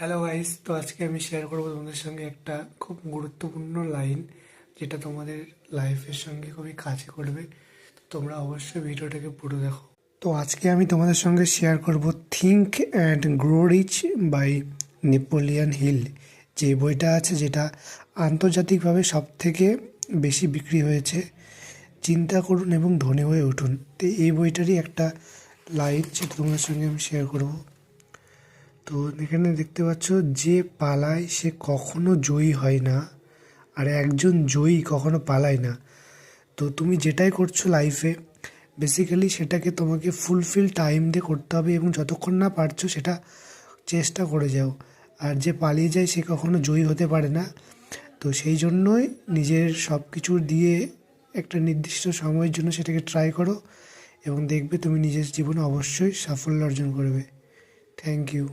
Hello guys, তো আজকে আমি শেয়ার করবো তোমাদের সঙ্গে একটা খুব গুরুত্বপূর্ণ লাইন, যেটা তোমাদের লাইফের সঙ্গে খুবই কাজে করবে। তো তোমরা অবশ্যই ভিডিওটাকে পুরো দেখো। তো আজকে আমি তোমাদের সঙ্গে শেয়ার করব think and grow rich by Napoleon Hill, যে বইটা আছে, যেটা আন্তর্জাতিকভাবে সব থেকে বেশি বিক্রি হয়েছে। চিন্তা করুন এবং ধনী হয়ে উঠুন। তো এই বইটারই একটা লাইন যেটা তোমাদের সঙ্গে আমি শেয়ার করবো। তো এখানে দেখতে পাচ্ছ, যে পালায় সে কখনো জয়ী হয় না, আর একজন জয়ী কখনো পালায় না। তো তুমি যেটাই করছো লাইফে, বেসিক্যালি সেটাকে তোমাকে ফুলফিল টাইম দিয়ে করতে হবে, এবং যতক্ষণ না পারছো সেটা চেষ্টা করে যাও। আর যে পালিয়ে যায় সে কখনো জয়ী হতে পারে না। তো সেই জন্যই নিজের সব কিছু দিয়ে একটা নির্দিষ্ট সময়ের জন্য সেটাকে ট্রাই করো, এবং দেখবে তুমি নিজের জীবনে অবশ্যই সাফল্য অর্জন করবে। Thank you.